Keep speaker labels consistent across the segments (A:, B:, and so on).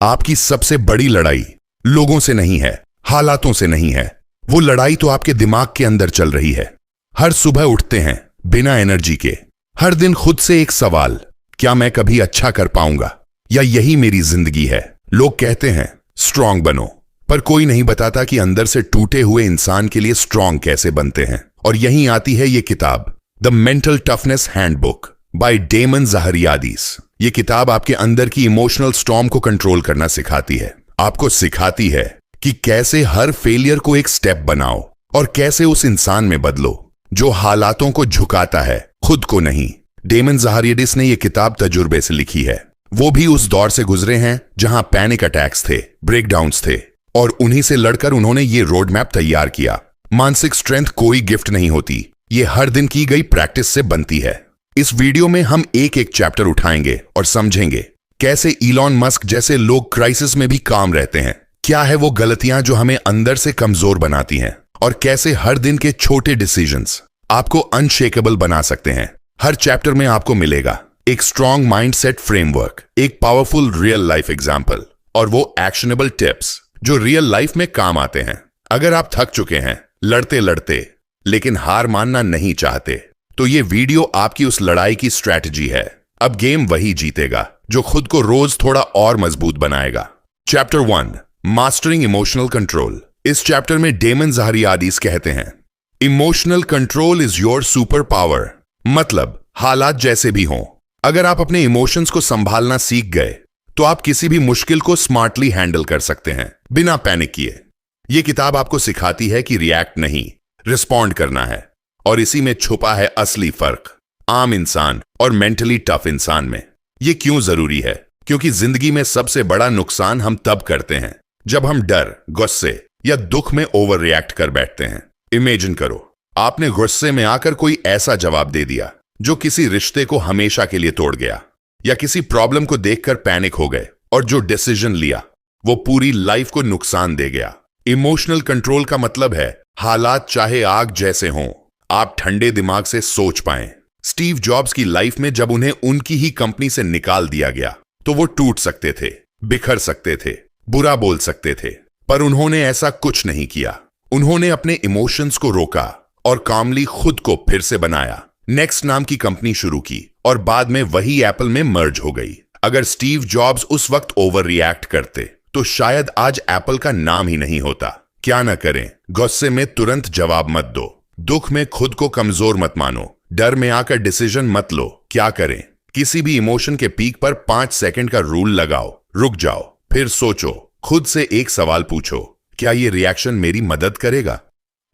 A: आपकी सबसे बड़ी लड़ाई लोगों से नहीं है, हालातों से नहीं है। वो लड़ाई तो आपके दिमाग के अंदर चल रही है। हर सुबह उठते हैं बिना एनर्जी के, हर दिन खुद से एक सवाल, क्या मैं कभी अच्छा कर पाऊंगा, या यही मेरी जिंदगी है। लोग कहते हैं स्ट्रांग बनो, पर कोई नहीं बताता कि अंदर से टूटे हुए इंसान के लिए स्ट्रांग कैसे बनते हैं। और यहीं आती है ये किताब, the mental toughness handbook by Damon Zahariades. ये किताब आपके अंदर की इमोशनल स्टॉर्म को कंट्रोल करना सिखाती है। आपको सिखाती है कि कैसे हर फेलियर को एक स्टेप बनाओ और कैसे उस इंसान में बदलो जो हालातों को झुकाता है, खुद को नहीं। डेमन ज़हरियादिस ने यह किताब तजुर्बे से लिखी है। वो भी उस दौर से गुजरे हैं जहां पैनिक अटैक्स थे, ब्रेकडाउन्स थे, और उन्हीं से लड़कर उन्होंने ये रोड मैप तैयार किया। मानसिक स्ट्रेंथ कोई गिफ्ट नहीं होती, ये हर दिन की गई प्रैक्टिस से बनती है। इस वीडियो में हम एक एक चैप्टर उठाएंगे और समझेंगे कैसे इलॉन मस्क जैसे लोग क्राइसिस में भी काम रहते हैं, क्या है वो गलतियां जो हमें अंदर से कमजोर बनाती हैं, और कैसे हर दिन के छोटे डिसीजंस आपको अनशेकेबल बना सकते हैं। हर चैप्टर में आपको मिलेगा एक स्ट्रॉन्ग माइंडसेट फ्रेमवर्क, एक पावरफुल रियल लाइफ एग्जाम्पल, और वो एक्शनेबल टिप्स जो रियल लाइफ में काम आते हैं। अगर आप थक चुके हैं लड़ते लड़ते लेकिन हार मानना नहीं चाहते, तो ये वीडियो आपकी उस लड़ाई की स्ट्रैटेजी है। अब गेम वही जीतेगा जो खुद को रोज थोड़ा और मजबूत बनाएगा। Chapter 1, mastering emotional control. इस चैप्टर में डेमन ज़हरियादिस कहते हैं, emotional control is your super power. मतलब हालात जैसे भी हों, अगर आप अपने इमोशंस को संभालना सीख गए तो आप किसी भी मुश्किल को स्मार्टली हैंडल कर सकते हैं बिना पैनिक किए। यह किताब आपको सिखाती है कि रिएक्ट नहीं, रिस्पॉन्ड करना है, और इसी में छुपा है असली फर्क आम इंसान और मेंटली टफ इंसान में। यह क्यों जरूरी है? क्योंकि जिंदगी में सबसे बड़ा नुकसान हम तब करते हैं जब हम डर, गुस्से या दुख में ओवर रिएक्ट कर बैठते हैं। इमेजिन करो, आपने गुस्से में आकर कोई ऐसा जवाब दे दिया जो किसी रिश्ते को हमेशा के लिए तोड़ गया, या किसी प्रॉब्लम को देखकर पैनिक हो गए और जो डिसीजन लिया वो पूरी लाइफ को नुकसान दे गया। इमोशनल कंट्रोल का मतलब है हालात चाहे आग जैसे हों, आप ठंडे दिमाग से सोच पाएं। स्टीव जॉब्स की लाइफ में जब उन्हें उनकी ही कंपनी से निकाल दिया गया तो वो टूट सकते थे, बिखर सकते थे, बुरा बोल सकते थे, पर उन्होंने ऐसा कुछ नहीं किया। उन्होंने अपने इमोशंस को रोका और कामली खुद को फिर से बनाया। नेक्स्ट नाम की कंपनी शुरू की और बाद में वही एप्पल में मर्ज हो गई। अगर स्टीव जॉब्स उस वक्त ओवर रिएक्ट करते तो शायद आज एप्पल का नाम ही नहीं होता। क्या ना करें, गुस्से में तुरंत जवाब मत दो, दुख में खुद को कमजोर मत मानो, डर में आकर डिसीजन मत लो। क्या करें? किसी भी इमोशन के पीक पर 5 सेकंड का रूल लगाओ, रुक जाओ, फिर सोचो, खुद से एक सवाल पूछो, क्या ये रिएक्शन मेरी मदद करेगा?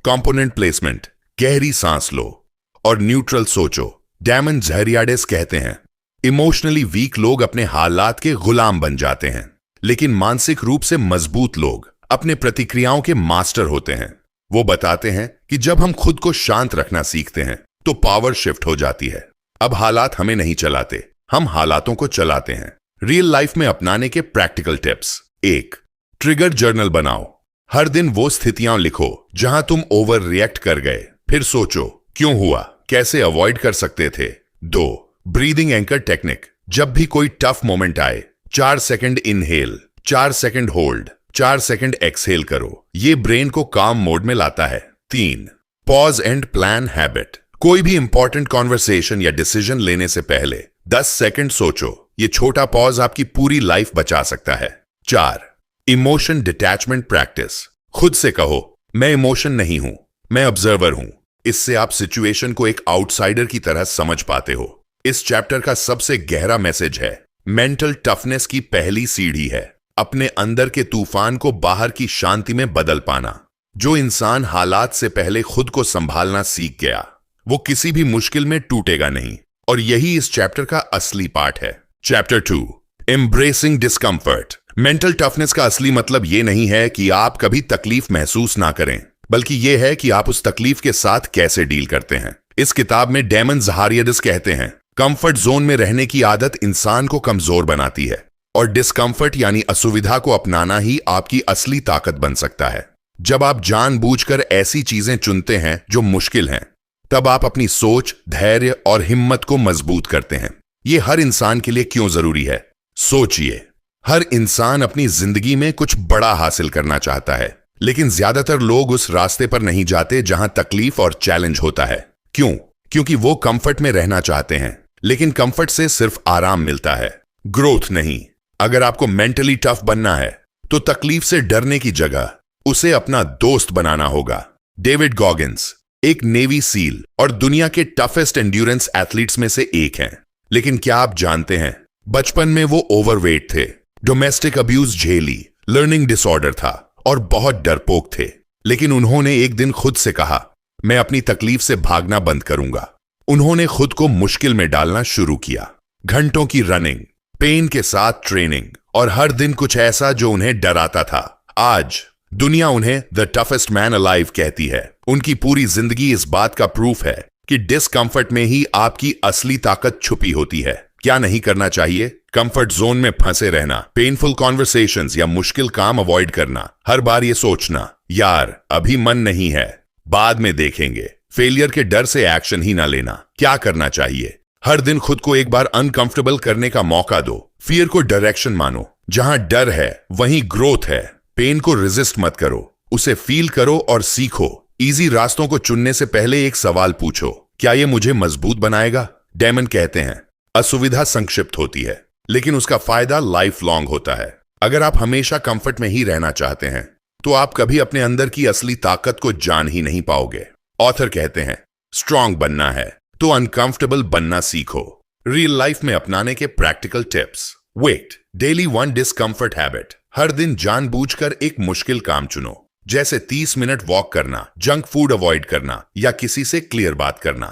A: कंपोनेंट प्लेसमेंट, गहरी सांस लो और न्यूट्रल सोचो। डेमन ज़हरियादिस कहते हैं, इमोशनली वीक लोग अपने हालात के गुलाम बन जाते हैं, लेकिन मानसिक रूप से मजबूत लोग अपने प्रतिक्रियाओं के मास्टर होते हैं। वो बताते हैं कि जब हम खुद को शांत रखना सीखते हैं तो पावर शिफ्ट हो जाती है। अब हालात हमें नहीं चलाते, हम हालातों को चलाते हैं। रियल लाइफ में अपनाने के प्रैक्टिकल टिप्स। 1, ट्रिगर जर्नल बनाओ। हर दिन वो स्थितियां लिखो जहां तुम ओवर रिएक्ट कर गए, फिर सोचो क्यों हुआ, कैसे अवॉइड कर सकते थे। 2, ब्रीदिंग एंकर टेक्निक। जब भी कोई टफ मोमेंट आए, 4 second inhale, 4 second hold, 4 second exhale करो। ये ब्रेन को काम मोड में लाता है। 3, पॉज एंड प्लान हैबिट। कोई भी इंपॉर्टेंट कॉन्वर्सेशन या डिसीजन लेने से पहले 10 सेकंड सोचो। ये छोटा पॉज आपकी पूरी लाइफ बचा सकता है। 4, इमोशन डिटैचमेंट प्रैक्टिस। खुद से कहो, मैं इमोशन नहीं हूं, मैं ऑब्जर्वर हूं। इससे आप सिचुएशन को एक आउटसाइडर की तरह समझ पाते हो। इस चैप्टर का सबसे गहरा मैसेज है, मेंटल टफनेस की पहली सीढ़ी है अपने अंदर के तूफान को बाहर की शांति में बदल पाना। जो इंसान हालात से पहले खुद को संभालना सीख गया वो किसी भी मुश्किल में टूटेगा नहीं, और यही इस चैप्टर का असली पार्ट है। Chapter 2, embracing discomfort. Mental toughness का असली मतलब ये नहीं है कि आप कभी तकलीफ महसूस ना करें, बल्कि यह है कि आप उस तकलीफ के साथ कैसे डील करते हैं। इस किताब में डेमन ज़हरियादिस कहते हैं, कंफर्ट जोन में रहने की आदत इंसान को कमजोर बनाती है, और डिस्कम्फर्ट यानी असुविधा को अपनाना ही आपकी असली ताकत बन सकता है। जब आप जानबूझकर ऐसी चीजें चुनते हैं जो मुश्किल हैं, तब आप अपनी सोच, धैर्य और हिम्मत को मजबूत करते हैं। ये हर इंसान के लिए क्यों जरूरी है? सोचिए, हर इंसान अपनी जिंदगी में कुछ बड़ा हासिल करना चाहता है, लेकिन ज्यादातर लोग उस रास्ते पर नहीं जाते जहां तकलीफ और चैलेंज होता है। क्यों? क्योंकि वो कंफर्ट में रहना चाहते हैं, लेकिन कंफर्ट से सिर्फ आराम मिलता है, ग्रोथ नहीं। अगर आपको मेंटली टफ बनना है तो तकलीफ से डरने की जगह उसे अपना दोस्त बनाना होगा। डेविड गॉगिंस एक नेवी सील और दुनिया के टफेस्ट एंड्योरेंस एथलीट्स में से एक हैं। लेकिन क्या आप जानते हैं, बचपन में वो ओवरवेट थे, डोमेस्टिक अब्यूज झेली, लर्निंग डिसऑर्डर था और बहुत डरपोक थे। लेकिन उन्होंने एक दिन खुद से कहा, मैं अपनी तकलीफ से भागना बंद करूंगा। उन्होंने खुद को मुश्किल में डालना शुरू किया। घंटों की रनिंग, पेन के साथ ट्रेनिंग और हर दिन कुछ ऐसा जो उन्हें डराता था। आज दुनिया उन्हें द टफेस्ट मैन अलाइव कहती है। उनकी पूरी जिंदगी इस बात का प्रूफ है कि डिस्कंफर्ट में ही आपकी असली ताकत छुपी होती है। क्या नहीं करना चाहिए? कंफर्ट जोन में फंसे रहना, पेनफुल कॉन्वर्सेशंस या मुश्किल काम अवॉइड करना, हर बार ये सोचना, यार अभी मन नहीं है, बाद में देखेंगे, फेलियर के डर से एक्शन ही ना लेना। क्या करना चाहिए? हर दिन खुद को एक बार अनकंफर्टेबल करने का मौका दो। फियर को डायरेक्शन मानो, जहां डर है वहीं ग्रोथ है। पेन को रेजिस्ट मत करो, उसे फील करो और सीखो। इजी रास्तों को चुनने से पहले एक सवाल पूछो, क्या ये मुझे मजबूत बनाएगा? डेमन कहते हैं, असुविधा संक्षिप्त होती है, लेकिन उसका फायदा लाइफ लॉन्ग होता है। अगर आप हमेशा कंफर्ट में ही रहना चाहते हैं तो आप कभी अपने अंदर की असली ताकत को जान ही नहीं पाओगे। ऑथर कहते हैं, स्ट्रांग बनना है तो अनकंफर्टेबल बनना सीखो। रियल लाइफ में अपनाने के practical tips. Wait daily one discomfort habit. हर दिन जानबूझकर एक मुश्किल काम चुनो, जैसे 30 मिनट वॉक करना, जंक फूड अवॉइड करना या किसी से क्लियर बात करना।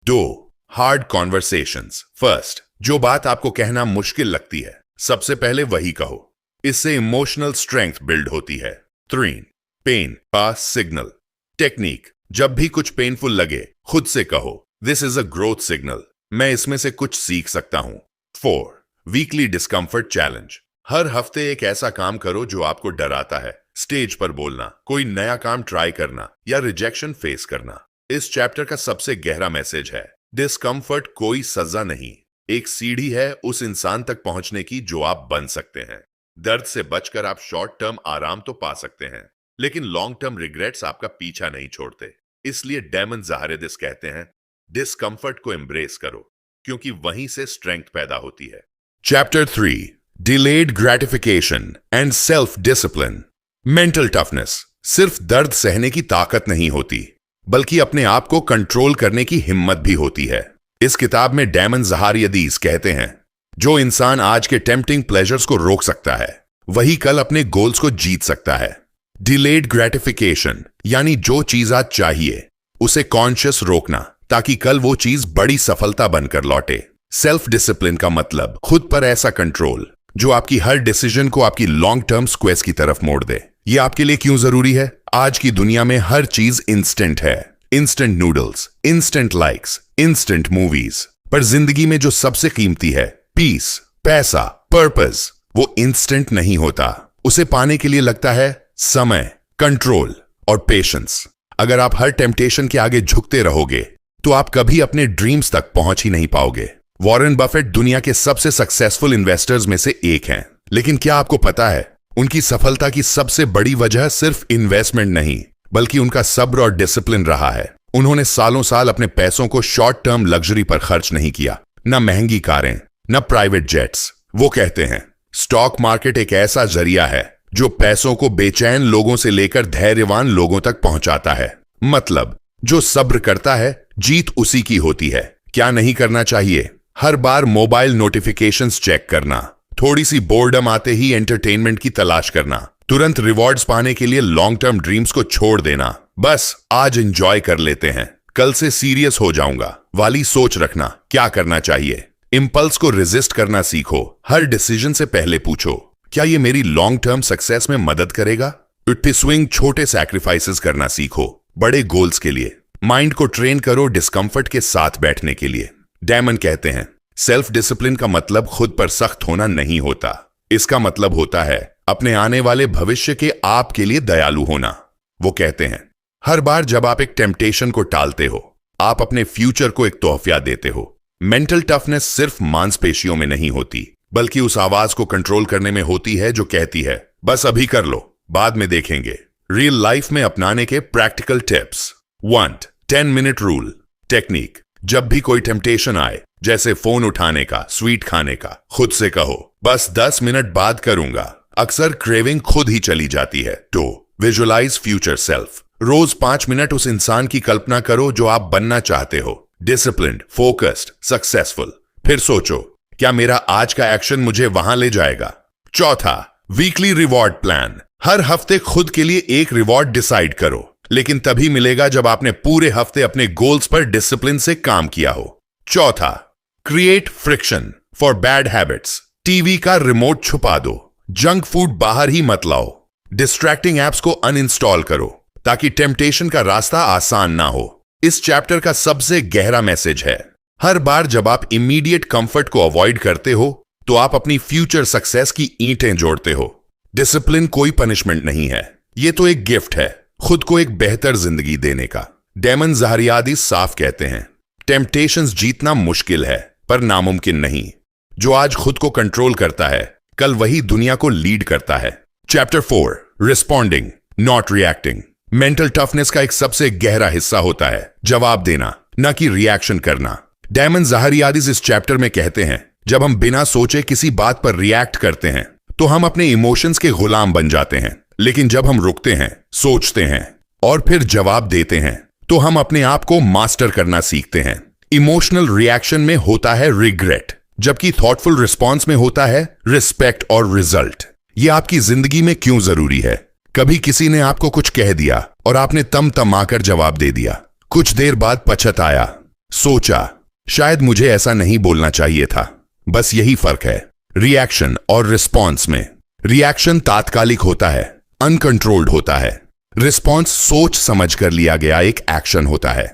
A: 2. Hard conversations. फर्स्ट, जो बात आपको कहना मुश्किल लगती है सबसे पहले वही कहो, इससे इमोशनल स्ट्रेंथ बिल्ड होती है। 3. पेन का सिग्नल। टेक्निक, जब भी कुछ पेनफुल लगे खुद से कहो, this is a growth signal, मैं इसमें से कुछ सीख सकता हूं। 4. Weekly discomfort challenge. हर हफ्ते एक ऐसा काम करो जो आपको डराता है, स्टेज पर बोलना, कोई नया काम ट्राई करना या रिजेक्शन फेस करना। इस चैप्टर का सबसे गहरा मैसेज है, डिस्कंफर्ट कोई सजा नहीं, एक सीढ़ी है उस इंसान तक पहुंचने की जो आप बन सकते हैं। दर्द से बचकर आप शॉर्ट टर्म आराम तो पा सकते हैं, लेकिन लॉन्ग टर्म रिग्रेट्स आपका पीछा नहीं छोड़ते। इसलिए डेमन ज़ाहरेदिस कहते हैं, डिस्कंफर्ट को एम्ब्रेस करो, क्योंकि वहीं से स्ट्रेंथ पैदा होती है। Chapter 3, delayed gratification and self discipline. Mental toughness सिर्फ दर्द सहने की ताकत नहीं होती, बल्कि अपने आप को कंट्रोल करने की हिम्मत भी होती है। इस किताब में डेमन ज़ाहरेदिस कहते हैं, जो इंसान आज के टेम्पटिंग प्लेजर्स को रोक सकता है वही कल अपने गोल्स को जीत सकता है। डिलेड ग्रेटिफिकेशन यानी जो चीज आज चाहिए उसे कॉन्शियस रोकना, ताकि कल वो चीज बड़ी सफलता बनकर लौटे। सेल्फ डिसिप्लिन का मतलब खुद पर ऐसा कंट्रोल जो आपकी हर डिसीजन को आपकी लॉन्ग टर्म स्क्वेस की तरफ मोड़ दे। ये आपके लिए क्यों जरूरी है? आज की दुनिया में हर चीज इंस्टेंट है, instant noodles, instant likes, instant movies. पर जिंदगी में जो सबसे कीमती है, पीस, पैसा, पर्पस, वो इंस्टेंट नहीं होता। उसे पाने के लिए लगता है समय, कंट्रोल और पेशेंस। अगर आप हर टेम्पटेशन के आगे झुकते रहोगे तो आप कभी अपने ड्रीम्स तक पहुंच ही नहीं पाओगे। वॉरेन बफेट दुनिया के सबसे सक्सेसफुल इन्वेस्टर्स में से एक हैं, लेकिन क्या आपको पता है उनकी सफलता की सबसे बड़ी वजह सिर्फ इन्वेस्टमेंट नहीं, बल्कि उनका सब्र और डिसिप्लिन रहा है। उन्होंने सालों साल अपने पैसों को शॉर्ट टर्म लग्जरी पर खर्च नहीं किया, न महंगी कारें, न प्राइवेट जेट्स। वो कहते हैं, स्टॉक मार्केट एक ऐसा जरिया है जो पैसों को बेचैन लोगों से लेकर धैर्यवान लोगों तक पहुंचाता है। मतलब जो सब्र करता है जीत उसी की होती है। क्या नहीं करना चाहिए? हर बार मोबाइल नोटिफिकेशंस चेक करना, थोड़ी सी बोर्डम आते ही एंटरटेनमेंट की तलाश करना, तुरंत रिवॉर्ड्स पाने के लिए लॉन्ग टर्म ड्रीम्स को छोड़ देना। बस आज एंजॉय कर लेते हैं, कल से सीरियस हो जाऊंगा वाली सोच रखना। क्या करना चाहिए? इंपल्स को रेजिस्ट करना सीखो। हर डिसीजन से पहले पूछो, क्या ये मेरी लॉन्ग टर्म सक्सेस में मदद करेगा? उठे स्विंग छोटे सैक्रिफाइसेस करना सीखो बड़े गोल्स के लिए। माइंड को ट्रेन करो डिस्कंफर्ट के साथ बैठने के लिए। डेमन कहते हैं, सेल्फ डिसिप्लिन का मतलब खुद पर सख्त होना नहीं होता, इसका मतलब होता है अपने आने वाले भविष्य के आप के लिए दयालु होना। वो कहते हैं, हर बार जब आप एक टेम्पटेशन को टालते हो आप अपने फ्यूचर को एक तोहफा देते हो। मेंटल टफनेस सिर्फ मांसपेशियों में नहीं होती, बल्कि उस आवाज को कंट्रोल करने में होती है जो कहती है बस अभी कर लो, बाद में देखेंगे। रियल लाइफ में अपनाने के practical tips. 1. 10-minute rule. Technique. जब भी कोई टेम्पटेशन आए, जैसे फोन उठाने का, स्वीट खाने का, खुद से कहो बस 10 मिनट बाद करूंगा। अक्सर क्रेविंग खुद ही चली जाती है। 2. Visualise future self. रोज 5 मिनट उस इंसान की कल्पना करो जो आप बनना चाहते हो। Disciplined, focused, successful. फिर सोचो क्या मेरा आज का एक्शन मुझे वहां ले जाएगा। 4. Weekly reward plan. हर हफ्ते खुद के लिए एक रिवॉर्ड डिसाइड करो, लेकिन तभी मिलेगा जब आपने पूरे हफ्ते अपने गोल्स पर डिसिप्लिन से काम किया हो। 4. Create friction for bad habits. TV का रिमोट छुपा दो, जंक फूड बाहर ही मत लाओ, डिस्ट्रैक्टिंग एप्स को अनइंस्टॉल करो ताकि टेम्पटेशन का रास्ता आसान ना हो। इस चैप्टर का सबसे गहरा मैसेज है, हर बार जब आप इमीडिएट कंफर्ट को अवॉइड करते हो तो आप अपनी फ्यूचर सक्सेस की ईंटें जोड़ते हो। डिसिप्लिन कोई पनिशमेंट नहीं है, ये तो एक गिफ्ट है खुद को एक बेहतर जिंदगी देने का। डेमन ज़हरियादी साफ कहते हैं, टेम्पटेशंस जीतना मुश्किल है पर नामुमकिन नहीं। जो आज खुद को कंट्रोल करता है, कल वही दुनिया को लीड करता है। Chapter 4, responding not reacting. Mental toughness का एक सबसे गहरा हिस्सा होता है जवाब देना, न कि रिएक्शन करना। डेमन ज़हरियादी इस चैप्टर में कहते हैं, जब हम बिना सोचे किसी बात पर रिएक्ट करते हैं तो हम अपने इमोशंस के गुलाम बन जाते हैं, लेकिन जब हम रुकते हैं, सोचते हैं और फिर जवाब देते हैं तो हम अपने आप को मास्टर करना सीखते हैं। इमोशनल रिएक्शन में होता है रिग्रेट, जबकि थॉटफुल रिस्पॉन्स में होता है रिस्पेक्ट और रिजल्ट। ये आपकी जिंदगी में क्यों जरूरी है? कभी किसी ने आपको कुछ कह दिया और आपने तम-तमाकर जवाब दे दिया। कुछ देर बाद पछताया, सोचा शायद मुझे ऐसा नहीं बोलना चाहिए था। बस यही फर्क है रिएक्शन और रिस्पॉन्स में। रिएक्शन तात्कालिक होता है, अनकंट्रोल्ड होता है। रिस्पॉन्स सोच समझ कर लिया गया एक एक्शन होता है।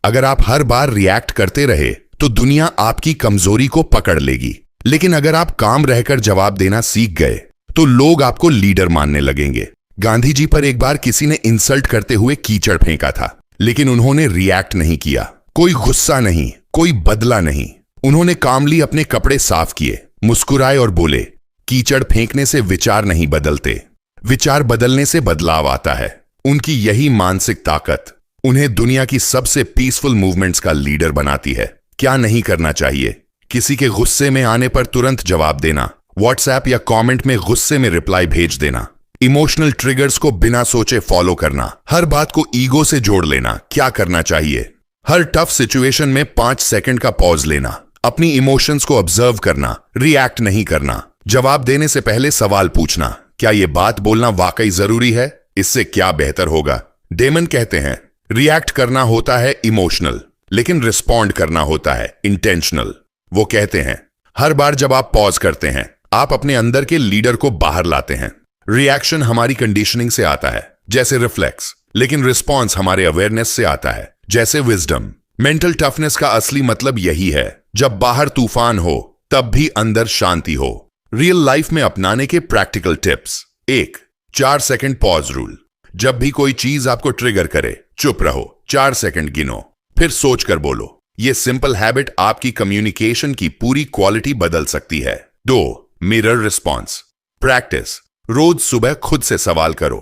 A: अगर आप हर बार रिएक्ट करते रहे तो दुनिया आपकी कमजोरी को पकड़ लेगी, लेकिन अगर आप काम रहकर जवाब देना सीख गए तो लोग आपको लीडर मानने लगेंगे। गांधी जी पर एक बार किसी ने इंसल्ट करते हुए कीचड़ फेंका था, लेकिन उन्होंने रिएक्ट नहीं किया। कोई गुस्सा नहीं, कोई बदला नहीं। उन्होंने कामली अपने कपड़े साफ किए, मुस्कुराए और बोले, कीचड़ फेंकने से विचार नहीं बदलते, विचार बदलने से बदलाव आता है। उनकी यही मानसिक ताकत उन्हें दुनिया की सबसे पीसफुल मूवमेंट्स का लीडर बनाती है। क्या नहीं करना चाहिए? किसी के गुस्से में आने पर तुरंत जवाब देना, व्हाट्सएप या कमेंट में गुस्से में रिप्लाई भेज देना, इमोशनल ट्रिगर्स को बिना सोचे फॉलो करना, हर बात को ईगो से जोड़ लेना। क्या करना चाहिए? हर टफ सिचुएशन में 5 सेकंड का पॉज लेना, अपनी इमोशंस को ऑब्जर्व करना, रिएक्ट नहीं करना, जवाब देने से पहले सवाल पूछना, क्या यह बात बोलना वाकई जरूरी है? इससे क्या बेहतर होगा? डेमन कहते हैं, रिएक्ट करना होता है इमोशनल, लेकिन रिस्पॉन्ड करना होता है इंटेंशनल। वो कहते हैं, हर बार जब आप पॉज करते हैं, आप अपने अंदर के लीडर को बाहर लाते हैं। रिएक्शन हमारी कंडीशनिंग से आता है, जैसे रिफ्लेक्स, लेकिन रिस्पॉन्स हमारे अवेयरनेस से आता है, जैसे विजडम। मेंटल टफनेस का असली मतलब यही है, जब बाहर तूफान हो तब भी अंदर शांति हो। रियल लाइफ में अपनाने के practical tips. 1. 4 second pause rule. जब भी कोई चीज आपको ट्रिगर करे, चुप रहो, 4 सेकंड गिनो, फिर सोच कर बोलो। यह सिंपल हैबिट आपकी कम्युनिकेशन की पूरी क्वालिटी बदल सकती है। 2. Mirror response practice. रोज सुबह खुद से सवाल करो,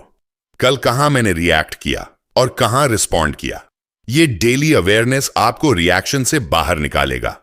A: कल कहां मैंने रिएक्ट किया और कहां रिस्पॉन्ड किया। यह डेली अवेयरनेस आपको रिएक्शन से बाहर निकालेगा।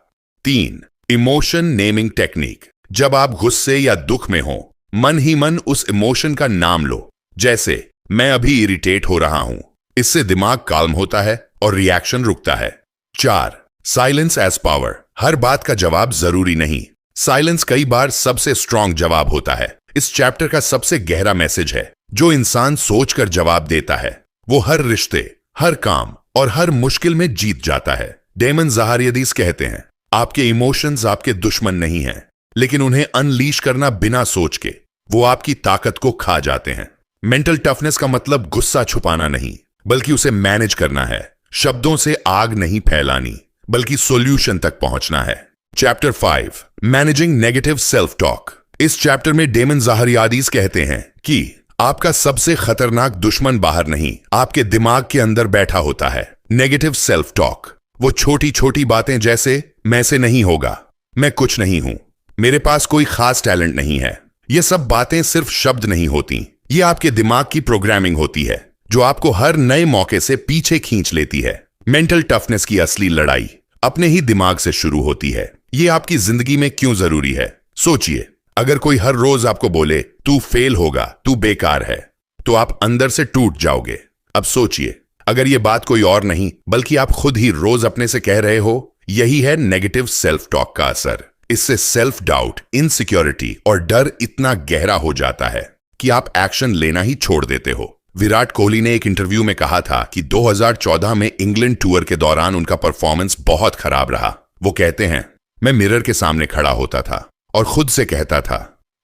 A: 3. Emotion naming technique. जब आप गुस्से या दुख में हो, मन ही मन उस इमोशन का नाम लो, जैसे मैं अभी इरिटेट हो रहा हूं। इससे दिमाग काल्म होता है और रिएक्शन रुकता है। 4. Silence as power. हर बात का जवाब जरूरी नहीं, साइलेंस कई बार सबसे स्ट्रांग जवाब होता है। इस चैप्टर का सबसे गहरा मैसेज है, जो इंसान सोचकर जवाब देता है वो हर रिश्ते, हर काम और हर मुश्किल में जीत जाता है। डेमन ज़हरियादी कहते हैं, आपके इमोशंस आपके दुश्मन नहीं हैं, लेकिन उन्हें अनलीश करना बिना सोच के वो आपकी ताकत को खा जाते हैं। मेंटल टफनेस का मतलब गुस्सा छुपाना नहीं, बल्कि उसे मैनेज करना है। शब्दों से आग नहीं फैलानी, बल्कि सॉल्यूशन तक पहुंचना है। Chapter 5, managing negative self talk. इस चैप्टर में डेमन ज़हरियादी कहते हैं कि आपका सबसे खतरनाक दुश्मन बाहर नहीं, आपके दिमाग के अंदर बैठा होता है। नेगेटिव सेल्फ टॉक वो छोटी छोटी बातें जैसे मैं से नहीं होगा, मैं कुछ नहीं हूं, मेरे पास कोई खास टैलेंट नहीं है। ये सब बातें सिर्फ शब्द नहीं होती, ये आपके दिमाग की प्रोग्रामिंग होती है जो आपको हर नए मौके से पीछे खींच लेती है। मेंटल टफनेस की असली लड़ाई अपने ही दिमाग से शुरू होती है। ये आपकी जिंदगी में क्यों जरूरी है? सोचिए, अगर कोई हर रोज आपको बोले तू फेल होगा, तू बेकार है, तो आप अंदर से टूट जाओगे। अब सोचिए, अगर ये बात कोई और नहीं बल्कि आप खुद ही रोज अपने से कह रहे हो। यही है नेगेटिव सेल्फ टॉक का असर। इससे सेल्फ डाउट, इनसिक्योरिटी और डर इतना गहरा हो जाता है कि आप एक्शन लेना ही छोड़ देते हो। विराट कोहली ने एक इंटरव्यू में कहा था कि 2014 में इंग्लैंड टूर के दौरान उनका परफॉर्मेंस बहुत खराब रहा। वो कहते हैं, मैं मिरर के सामने खड़ा होता था और खुद से कहता था,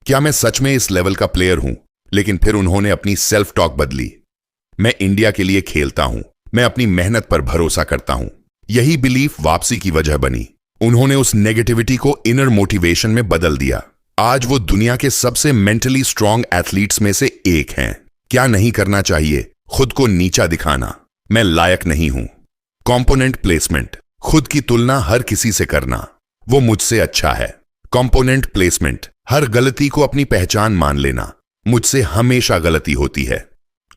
A: क्या मैं सच में इस लेवल का प्लेयर हूं? लेकिन फिर उन्होंने अपनी सेल्फ टॉक बदली। मैं इंडिया के लिए खेलता हूं, मैं अपनी मेहनत पर भरोसा करता हूं। यही बिलीफ वापसी की वजह बनी। उन्होंने उस नेगेटिविटी को इनर मोटिवेशन में बदल दिया। आज वो दुनिया के सबसे मेंटली स्ट्रांग एथलीट्स में से एक हैं। क्या नहीं करना चाहिए? खुद को नीचा दिखाना, मैं लायक नहीं हूं। कंपोनेंट प्लेसमेंट, खुद की तुलना हर किसी से करना, वो मुझसे अच्छा है। कंपोनेंट प्लेसमेंट, हर गलती को अपनी पहचान मान लेना, मुझसे हमेशा गलती होती है।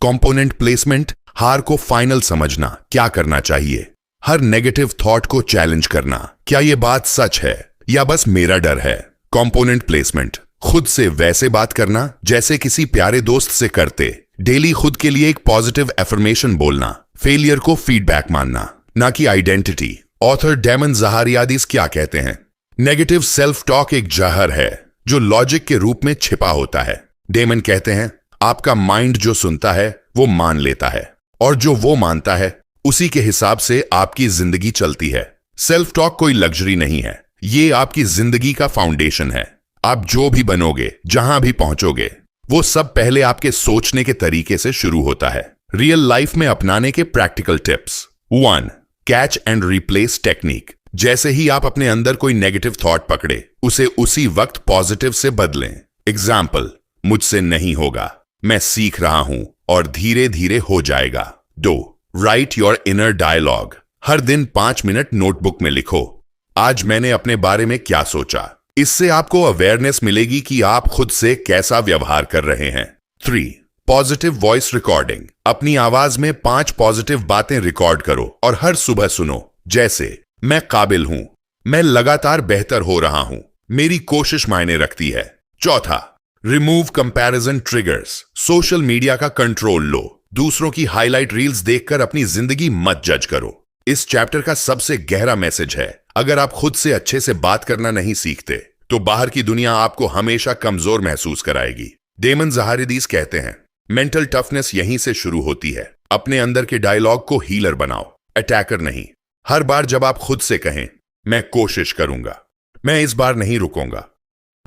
A: कंपोनेंट प्लेसमेंट, हार को फाइनल समझना, क्या करना चाहिए। हर नेगेटिव थॉट को चैलेंज करना, क्या यह बात सच है या बस मेरा डर है। कंपोनेंट प्लेसमेंट, खुद से वैसे बात करना जैसे किसी प्यारे दोस्त से करते। डेली खुद के लिए एक पॉजिटिव एफर्मेशन बोलना, फेलियर को फीडबैक मानना, ना कि आइडेंटिटी। ऑथर डेमन जहारियादिस क्या कहते हैं? नेगेटिव सेल्फ टॉक एक जहर है जो लॉजिक के रूप में छिपा होता है। डेमन कहते हैं, आपका माइंड जो सुनता है वो मान लेता है, और जो वो मानता है उसी के हिसाब से आपकी जिंदगी चलती है। सेल्फ टॉक कोई लग्जरी नहीं है, ये आपकी जिंदगी का फाउंडेशन है। आप जो भी बनोगे, जहां भी पहुंचोगे, वो सब पहले आपके सोचने के तरीके से शुरू होता है। रियल लाइफ में अपनाने के practical tips. 1. Catch and replace technique. जैसे ही आप अपने अंदर कोई नेगेटिव थॉट पकड़े, उसे उसी वक्त पॉजिटिव से बदलें। एग्जाम्पल, मुझसे नहीं होगा, मैं सीख रहा हूं और धीरे धीरे हो जाएगा। 2. Write your inner dialogue. हर दिन 5 मिनट नोटबुक में लिखो, आज मैंने अपने बारे में क्या सोचा। इससे आपको अवेयरनेस मिलेगी कि आप खुद से कैसा व्यवहार कर रहे हैं। 3. Positive voice recording. अपनी आवाज में 5 पॉजिटिव बातें रिकॉर्ड करो और हर सुबह सुनो, जैसे मैं काबिल हूं, मैं लगातार बेहतर हो रहा हूं, मेरी कोशिश मायने रखती है। 4. Remove comparison triggers. Social media का कंट्रोल लो, दूसरों की हाईलाइट रील्स देखकर अपनी जिंदगी मत जज करो। इस चैप्टर का सबसे गहरा मैसेज है, अगर आप खुद से अच्छे से बात करना नहीं सीखते तो बाहर की दुनिया आपको हमेशा कमजोर महसूस कराएगी। डेमन जहारियादिस कहते हैं, मेंटल टफनेस यहीं से शुरू होती है। अपने अंदर के डायलॉग को हीलर बनाओ, अटैकर नहीं। हर बार जब आप खुद से कहें, मैं कोशिश करूंगा, मैं इस बार नहीं रुकूंगा,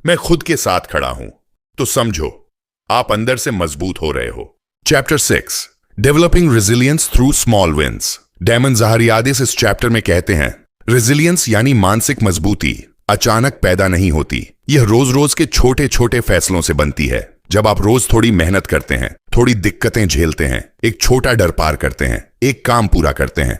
A: मैं खुद के साथ खड़ा हूं, तो समझो आप अंदर से मजबूत हो रहे हो। Chapter 6, developing resilience through small wins. Damon Zahariades इस चैप्टर में कहते हैं, रेजिलियंस यानी मानसिक मजबूती अचानक पैदा नहीं होती, यह रोज रोज के छोटे छोटे फैसलों से बनती है। जब आप रोज थोड़ी मेहनत करते हैं, थोड़ी दिक्कतें झेलते हैं, एक छोटा डर पार करते हैं, एक काम पूरा करते हैं,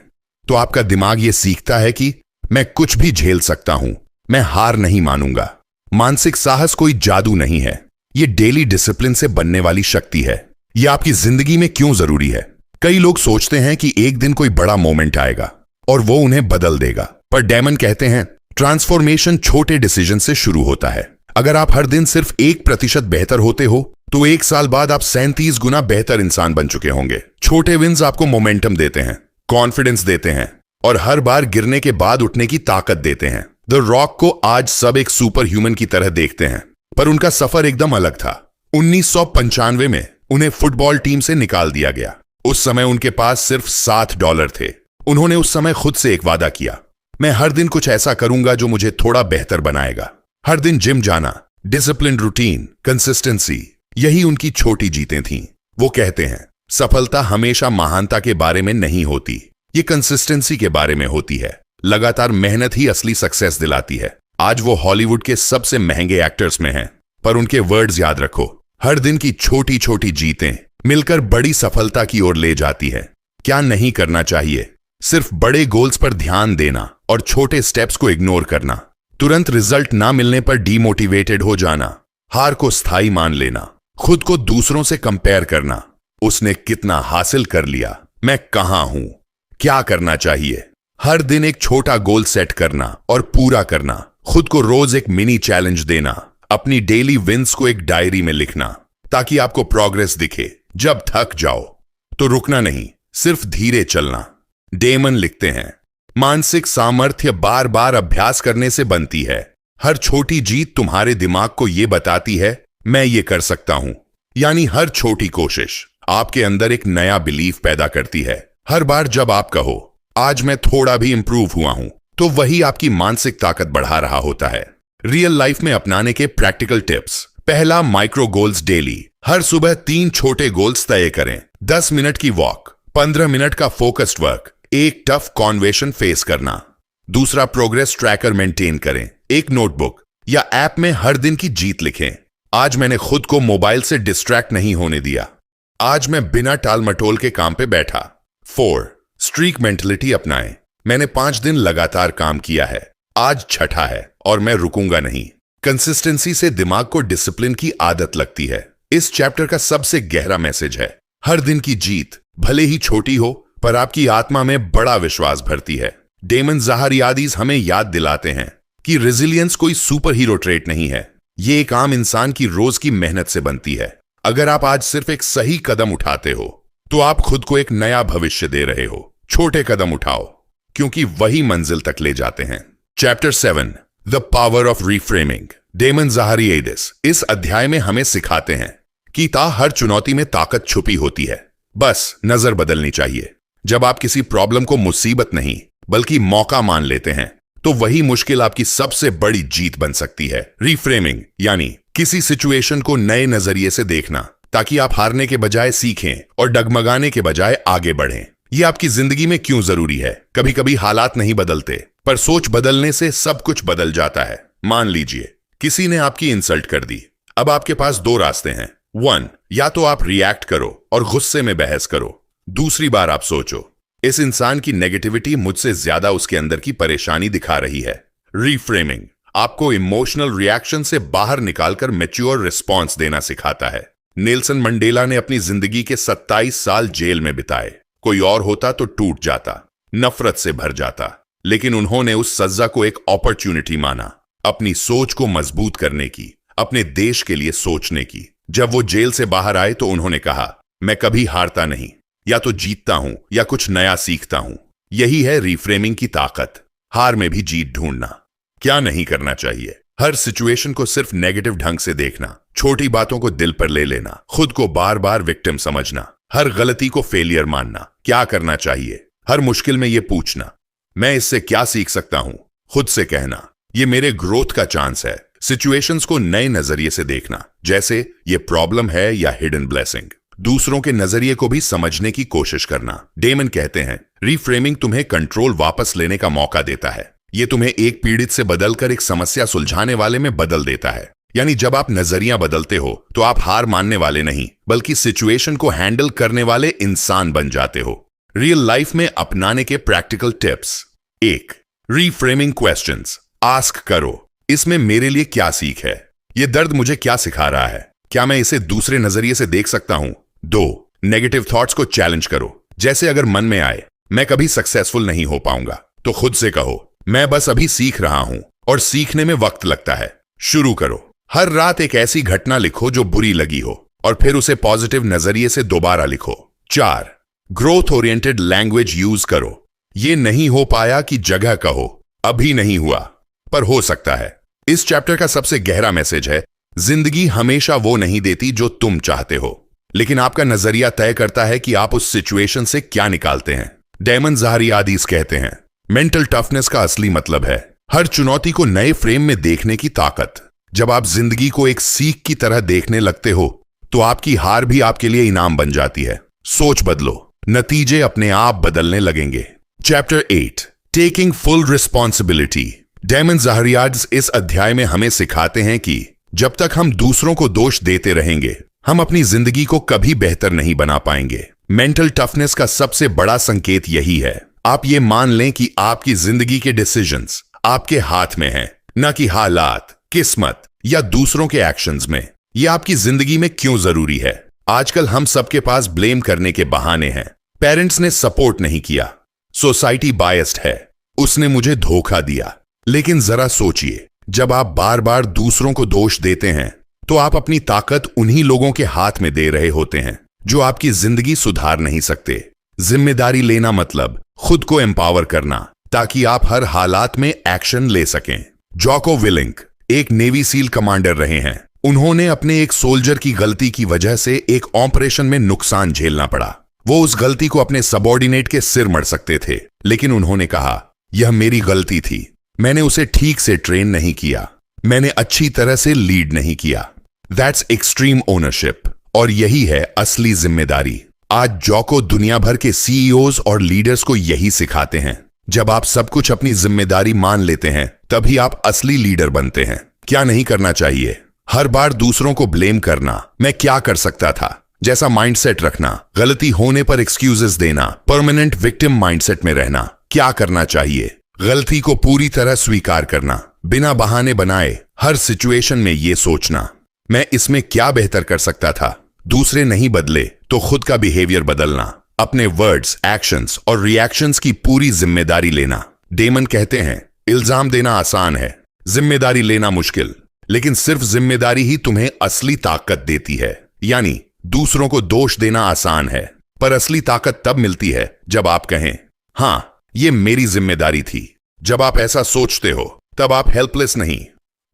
A: तो आपका दिमाग यह सीखता है कि मैं कुछ भी झेल सकता हूं, मैं हार नहीं मानूंगा। मानसिक साहस कोई जादू नहीं है, यह डेली डिसिप्लिन से बनने वाली शक्ति है। यह आपकी जिंदगी में क्यों जरूरी है? कई लोग सोचते हैं कि एक दिन कोई बड़ा मोमेंट आएगा और वो उन्हें बदल देगा, पर डेमन कहते हैं, ट्रांसफॉर्मेशन छोटे डिसीजन से शुरू होता है। अगर आप हर दिन सिर्फ 1% बेहतर होते हो तो 1 साल बाद आप 37 गुना बेहतर इंसान बन चुके होंगे। छोटे विन्स आपको मोमेंटम देते हैं, कॉन्फिडेंस देते हैं और हर बार गिरने के बाद उठने की ताकत देते हैं। द रॉक को आज सब एक सुपर ह्यूमन की तरह देखते हैं, पर उनका सफर एकदम अलग था। 1995 में उन्हें फुटबॉल टीम से निकाल दिया गया। उस समय उनके पास सिर्फ $7 थे। उन्होंने उस समय खुद से एक वादा किया, मैं हर दिन कुछ ऐसा करूंगा जो मुझे थोड़ा बेहतर बनाएगा। हर दिन जिम जाना, डिसिप्लिन रूटीन, कंसिस्टेंसी, यही उनकी छोटी जीतें थीं। वो कहते हैं, सफलता हमेशा महानता के बारे में नहीं होती, ये कंसिस्टेंसी के बारे में होती है। लगातार मेहनत ही असली सक्सेस दिलाती है। आज वो हॉलीवुड के सबसे महंगे एक्टर्स में हैं, पर उनके वर्ड्स याद रखो, हर दिन की छोटी छोटी जीतें मिलकर बड़ी सफलता की ओर ले जाती है। क्या नहीं करना चाहिए? सिर्फ बड़े गोल्स पर ध्यान देना और छोटे स्टेप्स को इग्नोर करना। तुरंत रिजल्ट ना मिलने पर डीमोटिवेटेड हो जाना, हार को स्थायी मान लेना, खुद को दूसरों से कंपेयर करना, उसने कितना हासिल कर लिया, मैं कहां हूं, क्या करना चाहिए। हर दिन एक छोटा गोल सेट करना और पूरा करना, खुद को रोज एक मिनी चैलेंज देना, अपनी डेली विंस को एक डायरी में लिखना ताकि आपको प्रोग्रेस दिखे। जब थक जाओ तो रुकना नहीं, सिर्फ धीरे चलना। डेमन लिखते हैं, मानसिक सामर्थ्य बार बार अभ्यास करने से बनती है। हर छोटी जीत तुम्हारे दिमाग को यह बताती है मैं ये कर सकता हूं, यानी हर छोटी कोशिश आपके अंदर एक नया बिलीफ पैदा करती है। हर बार जब आप कहो आज मैं थोड़ा भी इंप्रूव हुआ हूं, तो वही आपकी मानसिक ताकत बढ़ा रहा होता है। रियल लाइफ में अपनाने के प्रैक्टिकल टिप्स। पहला, माइक्रो गोल्स डेली। हर सुबह 3 छोटे गोल्स तय करें। 10 मिनट की वॉक, 15 मिनट का फोकस्ड वर्क, एक टफ कॉन्वेशन फेस करना। दूसरा, प्रोग्रेस ट्रैकर मेंटेन करें। एक नोटबुक या ऐप में हर दिन की जीत लिखें। आज मैंने खुद को मोबाइल से डिस्ट्रैक्ट नहीं होने दिया, आज मैं बिना टाल मटोल के काम पे बैठा। 4, स्ट्रीक मेंटलिटी अपनाएं। मैंने 5 दिन लगातार काम किया है, आज छठा है और मैं रुकूंगा नहीं। कंसिस्टेंसी से दिमाग को डिसिप्लिन की आदत लगती है। इस चैप्टर का सबसे गहरा मैसेज है, हर दिन की जीत भले ही छोटी हो पर आपकी आत्मा में बड़ा विश्वास भरती है। डेमन ज़ाहरियादीस हमें याद दिलाते हैं कि रेजिलियंस कोई सुपर हीरो ट्रेट नहीं है, ये एक आम इंसान की रोज की मेहनत से बनती है। अगर आप आज सिर्फ एक सही कदम उठाते हो तो आप खुद को एक नया भविष्य दे रहे हो। छोटे कदम उठाओ, क्योंकि वही मंजिल तक ले जाते हैं। Chapter 7, the power of reframing. Damon Zahariades इस अध्याय में हमें सिखाते हैं कि हर चुनौती में ताकत छुपी होती है, बस नजर बदलनी चाहिए। जब आप किसी प्रॉब्लम को मुसीबत नहीं बल्कि मौका मान लेते हैं, तो वही मुश्किल आपकी सबसे बड़ी जीत बन सकती है। रीफ्रेमिंग यानी किसी सिचुएशन को नए नजरिए से देखना, ताकि आप हारने के बजाय सीखें और डगमगाने के बजाय आगे बढ़ें। यह आपकी जिंदगी में क्यों जरूरी है। कभी कभी हालात नहीं बदलते, पर सोच बदलने से सब कुछ बदल जाता है। मान लीजिए किसी ने आपकी इंसल्ट कर दी। अब आपके पास 2 रास्ते हैं। 1, या तो आप रिएक्ट करो और गुस्से में बहस करो। दूसरी बार आप सोचो, इस इंसान की नेगेटिविटी मुझसे ज्यादा उसके अंदर की परेशानी दिखा रही है। रीफ्रेमिंग आपको इमोशनल रिएक्शन से बाहर निकालकर मैच्योर रिस्पॉन्स देना सिखाता है। नेल्सन मंडेला ने अपनी जिंदगी के 27 साल जेल में बिताए। कोई और होता तो टूट जाता, नफरत से भर जाता, लेकिन उन्होंने उस सजा को एक अपॉर्चुनिटी माना, अपनी सोच को मजबूत करने की, अपने देश के लिए सोचने की। जब वो जेल से बाहर आए तो उन्होंने कहा, मैं कभी हारता नहीं, या तो जीतता हूं या कुछ नया सीखता हूं। यही है रीफ्रेमिंग की ताकत, हार में भी जीत ढूंढना। क्या नहीं करना चाहिए, हर सिचुएशन को सिर्फ नेगेटिव ढंग से देखना, छोटी बातों को दिल पर ले लेना, खुद को बार बार विक्टिम समझना, हर गलती को फेलियर मानना। क्या करना चाहिए, हर मुश्किल में यह पूछना, मैं इससे क्या सीख सकता हूं। खुद से कहना, यह मेरे ग्रोथ का चांस है। सिचुएशंस को नए नजरिए से देखना, जैसे ये प्रॉब्लम है या हिडन ब्लेसिंग। दूसरों के नजरिए को भी समझने की कोशिश करना। डेमन कहते हैं, रीफ्रेमिंग तुम्हें कंट्रोल वापस लेने का मौका देता है। यह तुम्हें एक पीड़ित से बदलकर एक समस्या सुलझाने वाले में बदल देता है। यानी जब आप नजरिया बदलते हो तो आप हार मानने वाले नहीं, बल्कि सिचुएशन को हैंडल करने वाले इंसान बन जाते हो। रियल लाइफ में अपनाने के practical tips. 1, reframing questions. Ask करो, इसमें मेरे लिए क्या सीख है, यह दर्द मुझे क्या सिखा रहा है, क्या मैं इसे दूसरे नजरिए से देख सकता हूं। 2, नेगेटिव थॉट्स को चैलेंज करो। जैसे अगर मन में आए मैं कभी सक्सेसफुल नहीं हो पाऊंगा, तो खुद से कहो, मैं बस अभी सीख रहा हूं और सीखने में वक्त लगता है। शुरू करो। हर रात एक ऐसी घटना लिखो जो बुरी लगी हो और फिर उसे पॉजिटिव नजरिए से दोबारा लिखो। 4, ग्रोथ ओरिएंटेड लैंग्वेज यूज करो। यह नहीं हो पाया कि जगह कहो, अभी नहीं हुआ पर हो सकता है। इस चैप्टर का सबसे गहरा मैसेज है, जिंदगी हमेशा वो नहीं देती जो तुम चाहते हो, लेकिन आपका नजरिया तय करता है कि आप उस सिचुएशन से क्या निकालते हैं। डेमन ज़ाहरियादीस कहते हैं, मेंटल टफनेस का असली मतलब है हर चुनौती को नए फ्रेम में देखने की ताकत। जब आप जिंदगी को एक सीख की तरह देखने लगते हो तो आपकी हार भी आपके लिए इनाम बन जाती है। सोच बदलो, नतीजे अपने आप बदलने लगेंगे। Chapter 8, taking full responsibility. Damon Zahariades इस अध्याय में हमें सिखाते हैं कि जब तक हम दूसरों को दोष देते रहेंगे, हम अपनी जिंदगी को कभी बेहतर नहीं बना पाएंगे। मेंटल टफनेस का सबसे बड़ा संकेत यही है, आप ये मान लें कि आपकी जिंदगी के डिसीजंस आपके हाथ में हैं, न कि हालात, किस्मत या दूसरों के एक्शंस में। ये आपकी जिंदगी में क्यों जरूरी है? आजकल हम सबके पास ब्लेम करने के बहाने हैं। पेरेंट्स ने सपोर्ट नहीं किया, सोसाइटी बायस्ड है, उसने मुझे धोखा दिया। लेकिन जरा सोचिए, जब आप बार बार दूसरों को दोष देते हैं तो आप अपनी ताकत उन्हीं लोगों के हाथ में दे रहे होते हैं जो आपकी जिंदगी सुधार नहीं सकते। जिम्मेदारी लेना मतलब खुद को एम्पावर करना ताकि आप हर हालात में एक्शन ले सकें। जॉको विलिंक एक नेवी सील कमांडर रहे हैं। उन्होंने अपने एक सोल्जर की गलती की वजह से एक ऑपरेशन में नुकसान झेलना पड़ा। वो उस गलती को अपने सबऑर्डिनेट के सिर मढ़ सकते थे, लेकिन उन्होंने कहा, यह मेरी गलती थी, मैंने उसे ठीक से ट्रेन नहीं किया, मैंने अच्छी तरह से लीड नहीं किया। दैट्स एक्सट्रीम ओनरशिप, और यही है असली जिम्मेदारी। आज जॉको दुनिया भर के सीईओज और लीडर्स को यही सिखाते हैं। जब आप सब कुछ अपनी जिम्मेदारी मान लेते हैं तभी आप असली लीडर बनते हैं। क्या नहीं करना चाहिए? हर बार दूसरों को ब्लेम करना, मैं क्या कर सकता था जैसा माइंडसेट रखना, गलती होने पर एक्सक्यूजेस देना, परमानेंट विक्टिम माइंडसेट में रहना। क्या करना चाहिए? गलती को पूरी तरह स्वीकार करना, बिना बहाने बनाए हर सिचुएशन में यह सोचना, मैं इसमें क्या बेहतर कर सकता था। दूसरे नहीं बदले तो खुद का बिहेवियर बदलना, अपने वर्ड्स, एक्शंस और रिएक्शंस की पूरी जिम्मेदारी लेना। डेमन कहते हैं, इल्जाम देना आसान है, जिम्मेदारी लेना मुश्किल। लेकिन सिर्फ जिम्मेदारी ही तुम्हें असली ताकत देती है। यानी दूसरों को दोष देना आसान है, पर असली ताकत तब मिलती है जब आप कहें, हां, यह मेरी जिम्मेदारी थी। जब आप ऐसा सोचते हो तब आप हेल्पलेस नहीं,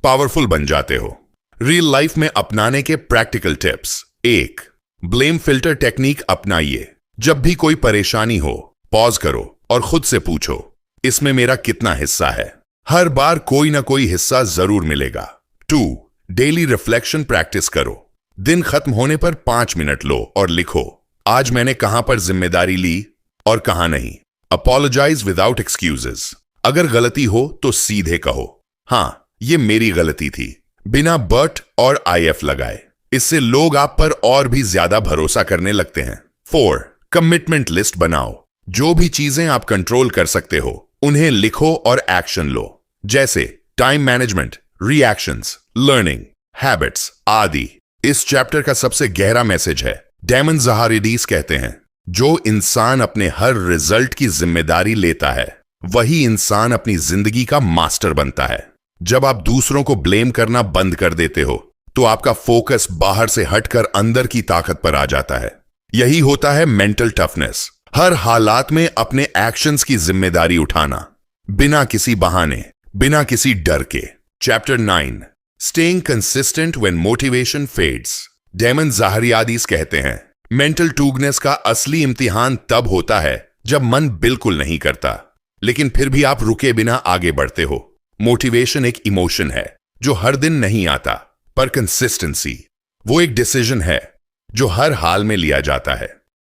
A: पावरफुल बन जाते हो। रियल लाइफ में अपनाने के practical tips. 1. Blame filter technique अपनाइए। जब भी कोई परेशानी हो, पॉज करो और खुद से पूछो, इसमें मेरा कितना हिस्सा है? हर बार कोई ना कोई हिस्सा जरूर मिलेगा। 2. डेली रिफ्लेक्शन प्रैक्टिस करो। दिन खत्म होने पर 5 मिनट लो और लिखो, आज मैंने कहां पर जिम्मेदारी ली और कहां नहीं। Apologise without excuses. अगर गलती हो तो सीधे कहो, हां, यह मेरी गलती थी, बिना बट और IF लगाए। इससे लोग आप पर और भी ज्यादा भरोसा करने लगते हैं। 4. कमिटमेंट लिस्ट बनाओ। जो भी चीजें आप कंट्रोल कर सकते हो उन्हें लिखो और एक्शन लो, जैसे time management, reactions, learning, habits आदि। इस चैप्टर का सबसे गहरा मैसेज है, डेमन जहारिडीस कहते हैं, जो इंसान अपने हर रिजल्ट की जिम्मेदारी लेता है वही इंसान अपनी जिंदगी का मास्टर बनता है। जब आप दूसरों को ब्लेम करना बंद कर देते हो तो आपका फोकस बाहर से हटकर अंदर की ताकत पर आ जाता है। यही होता है मेंटल टफनेस। हर हालात में अपने एक्शंस की जिम्मेदारी उठाना, बिना किसी बहाने, बिना किसी डर के। Chapter 9, staying consistent when motivation fades. Damon Zahariades कहते हैं, मेंटल टूगनेस का असली इम्तिहान तब होता है जब मन बिल्कुल नहीं करता, लेकिन फिर भी आप रुके बिना आगे बढ़ते हो। मोटिवेशन एक इमोशन है जो हर दिन नहीं आता, पर कंसिस्टेंसी वो एक डिसीजन है जो हर हाल में लिया जाता है।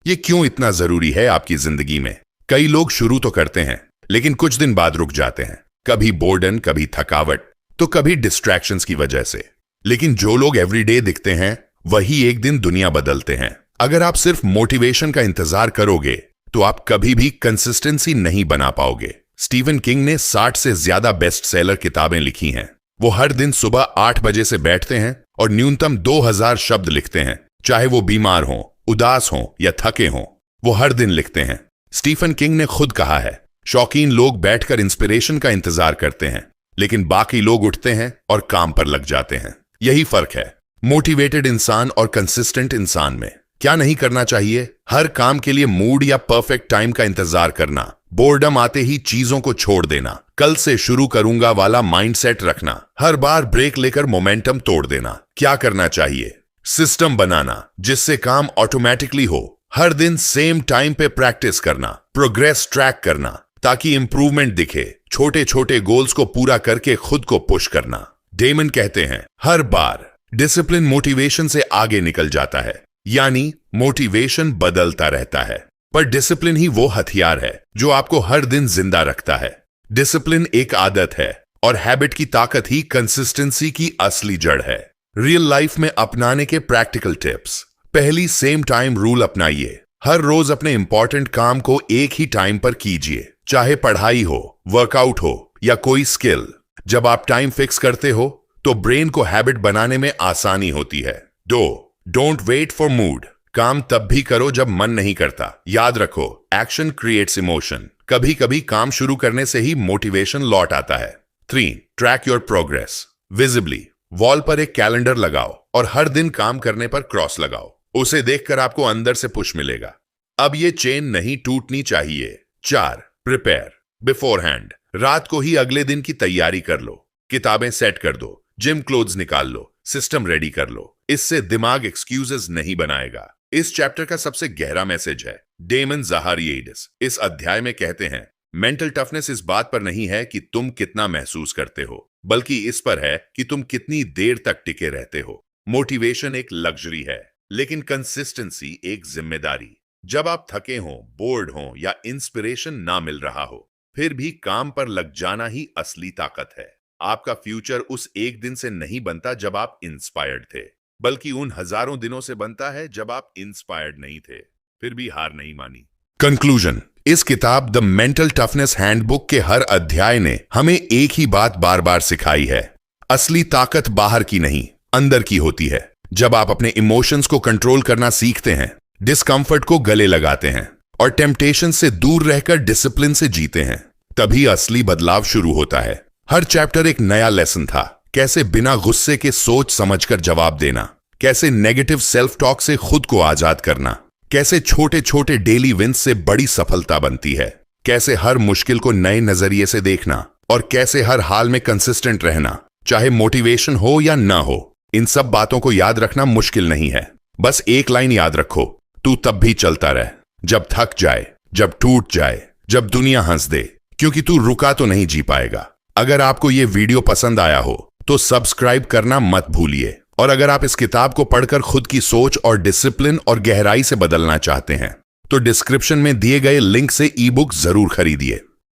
A: ये क्यों इतना जरूरी है आपकी जिंदगी में? कई लोग शुरू तो करते हैं लेकिन कुछ दिन बाद रुक जाते हैं, कभी बोर्डन, कभी थकावट, तो कभी डिस्ट्रैक्शंस की वजह से। लेकिन जो लोग एवरीडे दिखते हैं वही एक दिन दुनिया बदलते हैं। अगर आप सिर्फ मोटिवेशन का इंतजार करोगे तो आप कभी भी कंसिस्टेंसी नहीं बना पाओगे। स्टीवन किंग ने 60 से ज्यादा बेस्ट सेलर किताबें लिखी हैं। वो हर दिन सुबह 8 बजे से बैठते हैं और न्यूनतम 2000 शब्द लिखते हैं, चाहे वो बीमार हों, उदास हों या थके हों, वो हर दिन लिखते हैं। स्टीफन किंग ने खुद कहा है, शौकीन लोग बैठकर इंस्पिरेशन का इंतजार करते हैं, लेकिन बाकी लोग उठते हैं और काम पर लग जाते हैं। यही फर्क है मोटिवेटेड इंसान और कंसिस्टेंट इंसान में। क्या नहीं करना चाहिए? हर काम के लिए मूड या परफेक्ट टाइम का इंतजार करना, बोर्डम आते ही चीजों को छोड़ देना, कल से शुरू करूंगा वाला माइंडसेट रखना, हर बार ब्रेक लेकर मोमेंटम तोड़ देना। क्या करना चाहिए? सिस्टम बनाना जिससे काम ऑटोमेटिकली हो, हर दिन सेम टाइम पे प्रैक्टिस करना, प्रोग्रेस ट्रैक करना ताकि इंप्रूवमेंट दिखे, छोटे छोटे गोल्स को पूरा करके खुद को पुश करना। डेमन कहते हैं, हर बार डिसिप्लिन मोटिवेशन से आगे निकल जाता है, यानी मोटिवेशन बदलता रहता है, पर डिसिप्लिन ही वो हथियार है जो आपको हर दिन जिंदा रखता है। डिसिप्लिन एक आदत है और हैबिट की ताकत ही कंसिस्टेंसी की असली जड़ है। रियल लाइफ में अपनाने के प्रैक्टिकल टिप्स। पहली, सेम टाइम रूल अपनाइए। हर रोज अपने इंपॉर्टेंट काम को एक ही टाइम पर कीजिए, चाहे पढ़ाई हो, वर्कआउट हो या कोई स्किल। जब आप टाइम फिक्स करते हो तो ब्रेन को हैबिट बनाने में आसानी होती है। 2. Don't wait for mood. काम तब भी करो जब मन नहीं करता। याद रखो, एक्शन क्रिएट्स इमोशन। कभी कभी काम शुरू करने से ही मोटिवेशन लौट आता है। 3. Track your progress visibly. Wall पर एक कैलेंडर लगाओ और हर दिन काम करने पर क्रॉस लगाओ। उसे देखकर आपको अंदर से पुश मिलेगा। अब ये चेन नहीं टूटनी चाहिए। 4. Prepare before hand. रात को ही अगले दिन की तैयारी कर लो। किताबें सेट कर दो, जिम क्लोथ्स निकाल लो, सिस्टम रेडी कर लो। इससे दिमाग एक्सक्यूजेस नहीं बनाएगा। इस चैप्टर का सबसे गहरा मैसेज है डेमन ज़ाहारिएडिस इस अध्याय में कहते हैं, मेंटल टफनेस इस बात पर नहीं है कि तुम कितना महसूस करते हो, बल्कि इस पर है कि तुम कितनी देर तक टिके रहते हो। मोटिवेशन एक लग्जरी है, लेकिन कंसिस्टेंसी एक जिम्मेदारी। जब आप थके हो, बोर्ड हो या इंस्पिरेशन ना मिल रहा हो, फिर भी काम पर लग जाना ही असली ताकत है। आपका फ्यूचर उस एक दिन से नहीं बनता जब आप इंस्पायर्ड थे, बल्कि उन हजारों दिनों से बनता है जब आप इंस्पायर्ड नहीं थे, फिर भी हार नहीं मानी। कंक्लूजन, इस किताब द मेंटल टफनेस हैंडबुक के हर अध्याय ने हमें एक ही बात बार बार सिखाई है, असली ताकत बाहर की नहीं, अंदर की होती है। जब आप अपने इमोशंस को कंट्रोल करना सीखते हैं, डिस्कंफर्ट को गले लगाते हैं और टेम्पटेशन से दूर रहकर डिसिप्लिन से जीते हैं, तभी असली बदलाव शुरू होता है। हर चैप्टर एक नया लेसन था, कैसे बिना गुस्से के सोच समझकर जवाब देना, कैसे नेगेटिव सेल्फ टॉक से खुद को आजाद करना, कैसे छोटे छोटे डेली विंस से बड़ी सफलता बनती है, कैसे हर मुश्किल को नए नजरिए से देखना और कैसे हर हाल में कंसिस्टेंट रहना, चाहे मोटिवेशन हो या ना हो। इन सब बातों को याद रखना मुश्किल नहीं है। बस एक लाइन याद रखो, तू तब भी चलता रह जब थक जाए, जब टूट जाए, जब दुनिया हंस दे, क्योंकि तू रुका तो नहीं जी पाएगा। अगर आपको यह वीडियो पसंद आया हो तो सब्सक्राइब करना मत भूलिए, और अगर आप इस किताब को पढ़कर खुद की सोच और डिसिप्लिन और गहराई से बदलना चाहते हैं तो डिस्क्रिप्शन में दिए गए लिंक से ई बुक जरूर खरीदिए।